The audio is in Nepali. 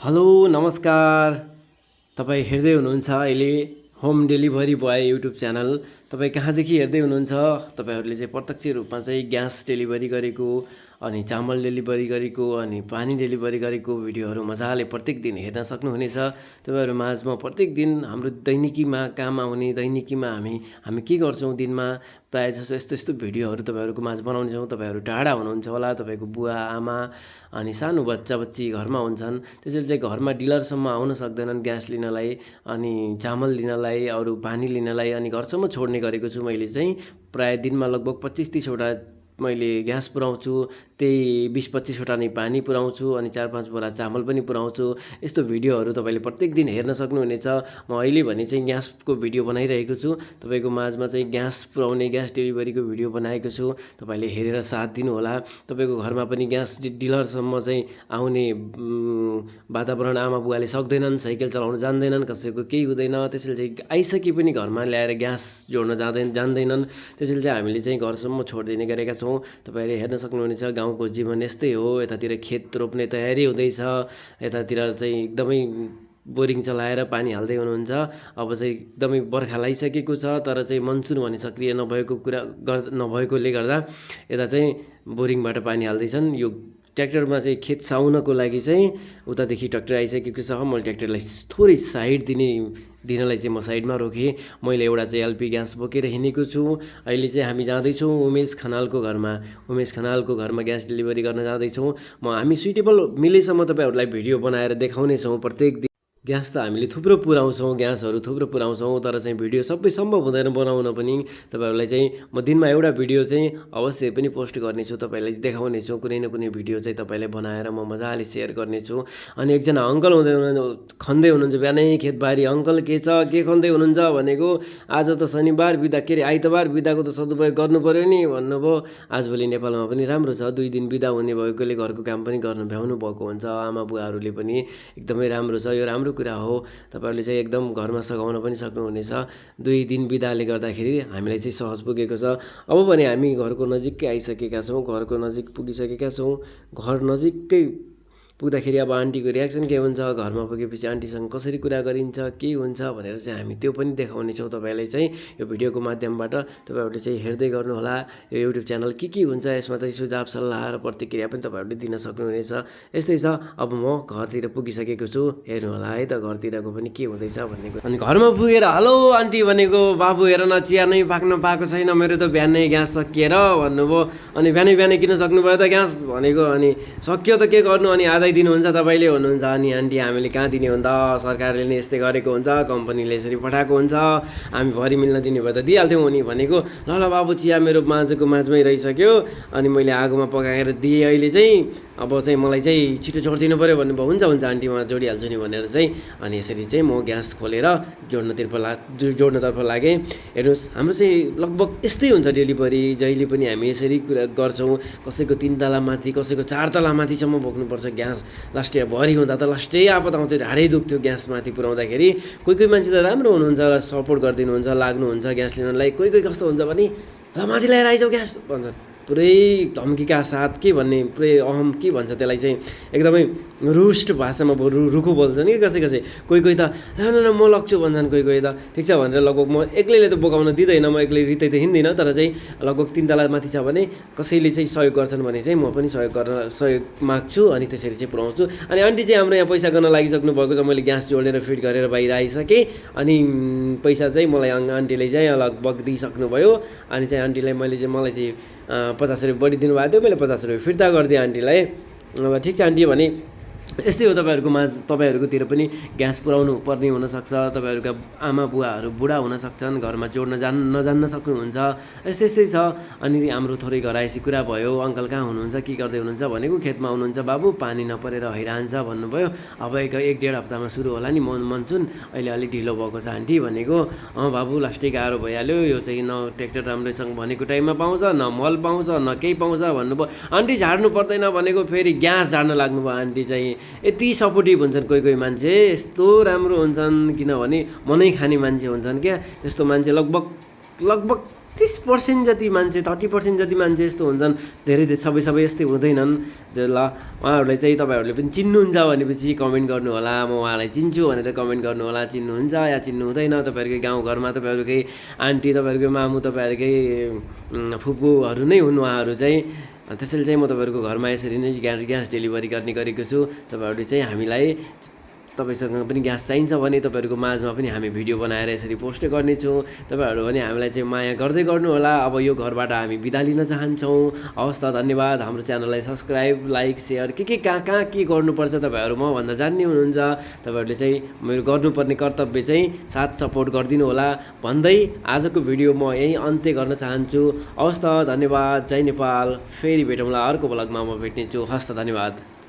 हेलो नमस्कार। तपाईँ हेर्दै हुनुहुन्छ अहिले home delivery boy YouTube channel. तपाईँ कहाँदेखि हेर्दै हुनुहुन्छ? तपाईँहरूले चाहिँ प्रत्यक्ष रूपमा चाहिँ ग्यास डेलिभरी गरेको अनि चामल डेलिभरी गरेको अनि पानी डेलिभरी गरेको भिडियोहरू मजाले प्रत्येक दिन हेर्न सक्नुहुनेछ। तपाईँहरू माझमा प्रत्येक दिन हाम्रो दैनिकीमा काम आउने दैनिकीमा हामी के गर्छौँ दिनमा प्रायः जस्तो यस्तो यस्तो भिडियोहरू तपाईँहरूको माझ बनाउनेछौँ। तपाईँहरू टाढा हुनुहुन्छ होला, तपाईँको बुवा आमा अनि सानो बच्चा बच्ची घरमा हुन्छन्, त्यसैले चाहिँ घरमा डिलरसम्म आउन सक्दैनन् ग्यास लिनलाई अनि चामल लिनलाई अरू पानी लिनलाई। अनि घरसम्म छोड्ने गरेको छु मैले चाहिँ प्रायः दिनमा लगभग 25-30 वटा मैले ग्यास पुऱ्याउँछु, त्यही 20-25 वटा नै पानी पुऱ्याउँछु अनि 4-5 बोरा चामल पनि पुऱ्याउँछु। यस्तो भिडियोहरू तपाईँले प्रत्येक दिन हेर्न सक्नुहुनेछ। म अहिले भने चाहिँ ग्यासको भिडियो बनाइरहेको छु, तपाईँको माझमा चाहिँ ग्यास पुऱ्याउने ग्यास डेलिभरीको भिडियो बनाएको छु। तपाईँले हेरेर साथ दिनुहोला। तपाईँको घरमा पनि ग्यास डिलरसम्म चाहिँ आउने वातावरण आमा बुवाले सक्दैनन्, साइकल चलाउन जान्दैनन्, कसैको केही हुँदैन, त्यसैले चाहिँ आइसके पनि घरमा ल्याएर ग्यास जोड्न जान्दैनन्। त्यसैले चाहिँ हामीले चाहिँ घरसम्म छोडिदिने गरेका छौँ। तपाईँहरूले हेर्न सक्नुहुनेछ गाउँको जीवन यस्तै हो। यतातिर खेत रोप्ने तयारी हुँदैछ, यतातिर चाहिँ एकदमै बोरिङ चलाएर पानी हाल्दै हुनुहुन्छ। अब चाहिँ एकदमै बर्खा लागिसकेको छ, तर चाहिँ मनसुन भने सक्रिय नभएकोले गर्दा यता चाहिँ बोरिङबाट पानी हाल्दैछन्। यो ट्र्याक्टरमा चाहिँ खेत साउनको लागि चाहिँ उतादेखि ट्र्याक्टर आइसकेको छ। मैले ट्र्याक्टरलाई थोरै साइड दिनलाई चाहिँ म साइडमा रोकेँ। मैले एउटा चाहिँ एलपी ग्यास बोकेर हिँडेको छु। अहिले चाहिँ हामी जाँदैछौँ उमेश खनालको घरमा ग्यास डेलिभरी गर्न जाँदैछौँ। हामी सुइटेबल मिलेसम्म तपाईँहरूलाई भिडियो बनाएर देखाउनेछौँ प्रत्येक दिन। ग्यास त हामीले थुप्रो ग्यासहरू थुप्रो पुऱ्याउँछौँ, तर चाहिँ भिडियो सबै सम्भव हुँदैन बनाउन पनि। तपाईँहरूलाई चाहिँ म दिनमा एउटा भिडियो चाहिँ अवश्य पनि पोस्ट गर्नेछु, तपाईँलाई देखाउनेछु। कुनै न कुनै भिडियो चाहिँ तपाईँलाई बनाएर म मजाले सेयर गर्नेछु। अनि एकजना अङ्कल खन्दै हुनुहुन्छ बिहानै खेतबारी। अङ्कल के छ, के खन्दै हुनुहुन्छ भनेको, आज त शनिबार बिदा, के अरे आइतबार बिदाको त सदुपयोग गर्नु पऱ्यो नि भन्नुभयो। आजभोलि नेपालमा पनि राम्रो छ, 2 दिन बिदा हुने भएकोले घरको काम पनि गर्न भ्याउनु भएको हुन्छ। आमा बुवाहरूले पनि एकदमै राम्रो छ, यो राम्रो कुरा हो। तपाईँहरूले चाहिँ एकदम घरमा सघाउन पनि सक्नुहुनेछ। 2 दिन बिदाले गर्दाखेरि हामीलाई चाहिँ सहज पुगेको छ। अब भने हामी घरको नजिकै आइसकेका छौँ, घरको नजिक पुगिसकेका छौँ। घर नजिकै पुग्दाखेरि अब आन्टीको रियाक्सन के हुन्छ, घरमा पुगेपछि आन्टीसँग कसरी कुरा गरिन्छ, के हुन्छ भनेर चाहिँ हामी त्यो पनि देखाउनेछौँ तपाईँलाई चाहिँ यो भिडियोको माध्यमबाट। तपाईँहरूले चाहिँ हेर्दै गर्नुहोला। यो युट्युब च्यानल के हुन्छ यसमा चाहिँ सुझाव सल्लाह र प्रतिक्रिया पनि तपाईँहरूले दिन सक्नुहुनेछ। यस्तै छ। अब म घरतिर पुगिसकेको छु, हेर्नुहोला है त घरतिरको पनि के हुँदैछ भनेको। अनि घरमा पुगेर हेलो आन्टी भनेको, बाबु हेर न चिया नै पाक्न पाएको छैन, मेरो त बिहानै ग्यास सकिएर भन्नुभयो। अनि बिहानै किन सक्नुभयो त ग्यास भनेको। अनि सक्यो त के गर्नु, अनि आधा दिनुहुन्छ तपाईँले हुनुहुन्छ। अनि आन्टी हामीले कहाँ दिने हो त, सरकारले नै यस्तै गरेको हुन्छ, कम्पनीले यसरी पठाएको हुन्छ, हामी भरि मिल्न दिने भए त दिइहाल्थ्यौँ नि भनेको। ल बाबु चिया मेरो माझमै रहिसक्यो, अनि मैले आगोमा पकाएर दिएँ। अहिले चाहिँ अब चाहिँ मलाई चाहिँ छिटो जोडिदिनु पऱ्यो भन्नुभयो। हुन्छ आन्टी म जोडिहाल्छु नि भनेर चाहिँ अनि यसरी चाहिँ म ग्यास खोलेर जोड्नतर्फ लागेँ। हेर्नुहोस् हाम्रो चाहिँ लगभग यस्तै हुन्छ डेलिभरी, जहिले पनि हामी यसरी कुरा गर्छौँ। कसैको 3 तला माथि, कसैको 4 तला माथिसम्म बोक्नुपर्छ ग्यास। लास्टै भरि हुँदा त लास्टै आपत आउँथ्यो, ढाडै दुख्थ्यो ग्यास माथि पुऱ्याउँदाखेरि। कोही मान्छे त राम्रो हुनुहुन्छ र सपोर्ट गरिदिनुहुन्छ, लाग्नुहुन्छ ग्यास लिनलाई। कोही कस्तो हुन्छ भने ल माथि ल्याएर आइजाऊ ग्यास भन्छन्, पुरै धम्कीका साथ। के भन्ने, पुरै अहम के भन्छ त्यसलाई चाहिँ, एकदमै रुस्ट भाषामा रुखो बोल्छन् कि कसै। कोही त न म लग्छु भन्छन्, कोही त ठिक छ भनेर लगभग म एक्लैले त बोकाउन दिँदैन, म एक्लै रित्तै त हिँड्दिनँ। तर चाहिँ लगभग 3 तला माथि छ भने कसैले चाहिँ सहयोग गर्छन् भने चाहिँ म पनि सहयोग माग्छु अनि त्यसरी चाहिँ पुऱ्याउँछु। अनि आन्टी चाहिँ हाम्रो यहाँ पैसा गर्न लागिसक्नु भएको छ। मैले ग्यास जोडेर फिट गरेर बाहिर आइसकेँ। अनि पैसा चाहिँ मलाई आन्टीले चाहिँ लगभग दिइसक्नुभयो। अनि चाहिँ आन्टीलाई मलाई चाहिँ 50 रुपियाँ बढी दिनुभएको थियो, मैले 50 रुपियाँ फिर्ता गरिदिएँ आन्टीलाई। अब ठिक छ आन्टी भने यस्तै हो। तपाईँहरूकोतिर पनि ग्यास पुऱ्याउनु पर्ने हुनसक्छ। तपाईँहरूका आमा बुवाहरू बुढा हुनसक्छन्, घरमा जोड्न नजान्न सक्नुहुन्छ। यस्तै छ। अनि हाम्रो थोरै घर आएपछि कुरा भयो, अङ्कल कहाँ हुनुहुन्छ, के गर्दै हुनुहुन्छ भनेको। खेतमा आउनुहुन्छ बाबु, पानी नपरेर हैरान छ भन्नुभयो। अब 1-1.5 हप्तामा सुरु होला नि मनसुन, अहिले अलिक ढिलो भएको छ आन्टी भनेको। बाबु लास्टै गाह्रो भइहाल्यो, यो चाहिँ न ट्र्याक्टर राम्रैसँग भनेको टाइममा पाउँछ, न मल पाउँछ, न केही पाउँछ भन्नुभयो। आन्टी झार्नु पर्दैन भनेको, फेरि ग्यास झार्न लाग्नुभयो। आन्टी चाहिँ यति सपोर्टिभ हुन्छन् कोही मान्छे, यस्तो राम्रो हुन्छन्, किनभने मनै खाने मान्छे हुन्छन् क्या। त्यस्तो मान्छे लगभग 30% जति मान्छे 30% जति मान्छे यस्तो हुन्छन्, धेरै सबै यस्तै हुँदैनन्। ल उहाँहरूलाई चाहिँ तपाईँहरूले पनि चिन्नुहुन्छ भनेपछि कमेन्ट गर्नु होला, म उहाँलाई चिन्छु भनेर कमेन्ट गर्नु होला। चिन्नुहुन्छ या चिन्नु हुँदैन, तपाईँहरूकै गाउँघरमा तपाईँहरूकै आन्टी, तपाईँहरूकै मामु, तपाईँहरूकै फुपूहरू नै हुन् उहाँहरू चाहिँ। त्यसैले चाहिँ म तपाईँहरूको घरमा यसरी नै ग्यास डेलिभरी गर्ने गरेको छु। तपाईँहरूले चाहिँ हामीलाई तपाईँसँग पनि ग्यास चाहिन्छ भने तपाईँहरूको माझमा पनि हामी भिडियो बनाएर यसरी पोस्ट गर्नेछौँ। तपाईँहरू पनि हामीलाई चाहिँ माया गर्दै गर्नु होला। अब यो घरबाट हामी बिदा लिन चाहन्छौँ। हवस् त, धन्यवाद। हाम्रो च्यानललाई सब्सक्राइब, लाइक, सेयर कहाँ के गर्नुपर्छ तपाईँहरू मभन्दा जान्ने हुनुहुन्छ। तपाईँहरूले चाहिँ मेरो गर्नुपर्ने कर्तव्य चाहिँ साथ सपोर्ट गरिदिनु होला भन्दै आजको भिडियो म यहीँ अन्त्य गर्न चाहन्छु। हवस् त, धन्यवाद। जय नेपाल। फेरि भेटौँला अर्को भ्लगमा म भेट्नेछु। हवस् त, धन्यवाद।